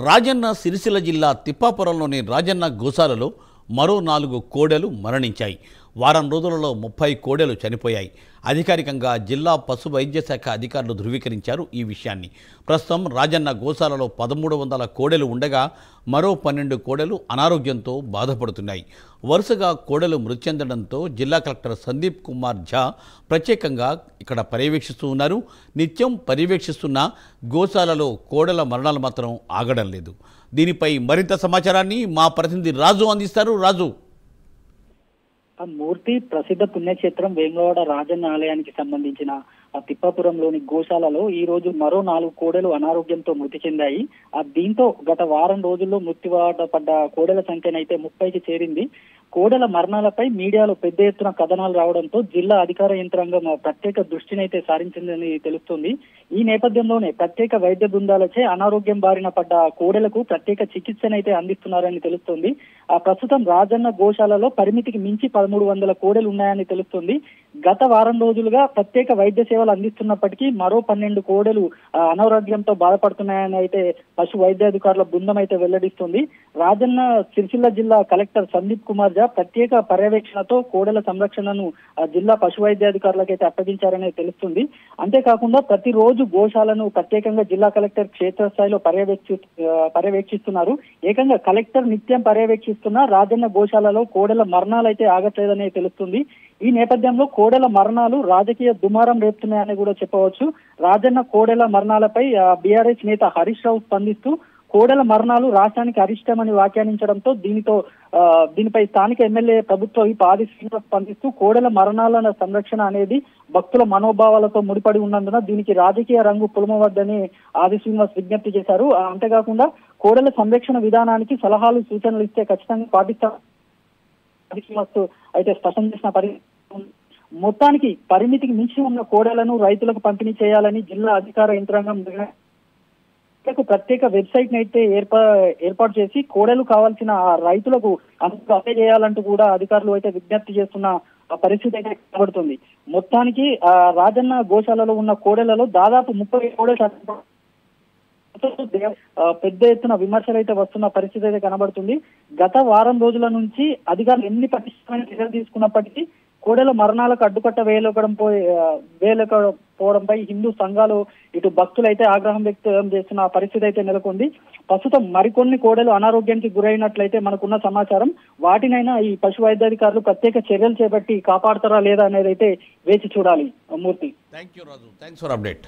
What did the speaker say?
రాజన్న సిరిసిల్ల జిల్లా తిప్పాపురంలోని రాజన్న గోశాలలో మరో 4 కోడెలు మరణించాయి. వారం రోజులలో 30 కోడెలు చనిపోయాయి. అధికారికంగా జిల్లా పశు వైద్య శాఖ అధికారులు ధృవీకరించారు ఈ విషయాన్ని. ప్రస్తుతం రాజన్న గోశాలలో 1300 కోడెలు ఉండగా మరో 12 కోడెలు అనారోగ్యంతో బాధపడుతున్నాయి. వరుసగా కోడెలు మృతి చెందడంతో జిల్లా కలెక్టర్ సందీప్ కుమార్ ఝా ప్రత్యేకంగా ఇక్కడ పర్యవేక్షిస్తూ ఉన్నారు. నిత్యం పర్యవేక్షిస్తున్న గోశాలలో కోడెల మరణాలు మాత్రం ఆగడం లేదు. దీనిపై మరింత సమాచారాన్ని మా ప్రతినిధి రాజు అందిస్తారు. రాజు, మూర్తి ప్రసిద్ధ పుణ్యక్షేత్రం వేములవాడ రాజన్న ఆలయానికి సంబంధించిన తిప్పాపురంలోని గోశాలలో ఈ రోజు మరో 4 కోడెలు అనారోగ్యంతో మృతి చెందాయి. దీంతో గత వారం రోజుల్లో మృత్యువాత పడ్డ కోడెల సంఖ్యనైతే 30కి చేరింది. కోడెల మరణాలపై మీడియాలో పెద్ద ఎత్తున కథనాలు రావడంతో జిల్లా అధికార యంత్రాంగం ప్రత్యేక దృష్టినైతే సారించిందని తెలుస్తుంది. ఈ నేపథ్యంలోనే ప్రత్యేక వైద్య బృందాలచే అనారోగ్యం బారిన పడ్డ కోడెలకు ప్రత్యేక చికిత్సనైతే అందిస్తున్నారని తెలుస్తుంది. ప్రస్తుతం రాజన్న గోశాలలో పరిమితికి మించి 1300 కోడెలు ఉన్నాయని తెలుస్తుంది. గత వారం రోజులుగా ప్రత్యేక వైద్య సేవలు అందిస్తున్నప్పటికీ మరో 12 కోడెలు అనారోగ్యంతో బాధపడుతున్నాయని అయితే పశు వైద్యాధికారుల బృందం అయితే వెల్లడిస్తుంది. రాజన్న సిరిసిల్ల జిల్లా కలెక్టర్ సందీప్ కుమార్ ఝా ప్రత్యేక పర్యవేక్షణతో కోడెల సంరక్షణను జిల్లా పశు వైద్యాధికారులకైతే అప్పగించారని తెలుస్తుంది. అంతేకాకుండా ప్రతిరోజు గోశాలను ప్రత్యేకంగా జిల్లా కలెక్టర్ క్షేత్రస్థాయిలో పర్యవేక్షిస్తున్నారు. ఏకంగా కలెక్టర్ నిత్యం పర్యవేక్షిస్తున్న రాజన్న గోశాలలో కోడెల మరణాలు అయితే ఆగట్లేదని తెలుస్తుంది. ఈ నేపథ్యంలో కోడెల మరణాలు రాజకీయ దుమారం రేపుతున్నాయని కూడా చెప్పవచ్చు. రాజన్న కోడెల మరణాలపై బీఆర్ఎస్ నేత హరీష్ రావు స్పందిస్తూ కోడెల మరణాలు రాష్ట్రానికి అరిష్టమని వ్యాఖ్యానించడంతో దీనిపై స్థానిక ఎమ్మెల్యే ప్రభుత్వ విప్ ఆది శ్రీనివాస్ స్పందిస్తూ కోడెల మరణాల సంరక్షణ అనేది భక్తుల మనోభావాలతో ముడిపడి ఉన్నందున దీనికి రాజకీయ రంగు పులమవద్దని ఆది శ్రీనివాస్ విజ్ఞప్తి చేశారు. అంతేకాకుండా కోడెల సంరక్షణ విధానానికి సలహాలు సూచనలు ఇస్తే ఖచ్చితంగా పాటిస్తారు ఆది శ్రీనివాస్ అయితే స్పష్టం చేసిన మొత్తానికి పరిమితికి మించి ఉన్న కోడెలను రైతులకు పంపిణీ చేయాలని జిల్లా అధికార యంత్రాంగం ప్రత్యేక వెబ్సైట్ ని అయితే ఏర్పాటు చేసి కోడెలు కావాల్సిన రైతులకు అందజేయాలంటూ కూడా అధికారులు అయితే విజ్ఞప్తి చేస్తున్న పరిస్థితి అయితే కనబడుతుంది. మొత్తానికి రాజన్న గోశాలలో ఉన్న కోడెలలో దాదాపు 30 కోడెలు పెద్ద ఎత్తున విమర్శలు అయితే వస్తున్న పరిస్థితి అయితే కనబడుతుంది. గత వారం రోజుల నుంచి అధికారులు ఎన్ని పటిష్టమైన చర్యలు తీసుకున్నప్పటికీ కోడెల మరణాలకు అడ్డుకట్ట వేయలేకపోవడంపై హిందూ సంఘాలు ఇటు భక్తులు అయితే ఆగ్రహం వ్యక్తం చేస్తున్న పరిస్థితి అయితే నెలకొంది. ప్రస్తుతం మరికొన్ని కోడెలు అనారోగ్యానికి గురైనట్లయితే మనకున్న సమాచారం. వాటినైనా ఈ పశు వైద్యాధికారులు ప్రత్యేక చర్యలు చేపట్టి కాపాడతారా లేదా అనేది అయితే వేచి చూడాలి. Murthy, thank you Raju, thanks for update.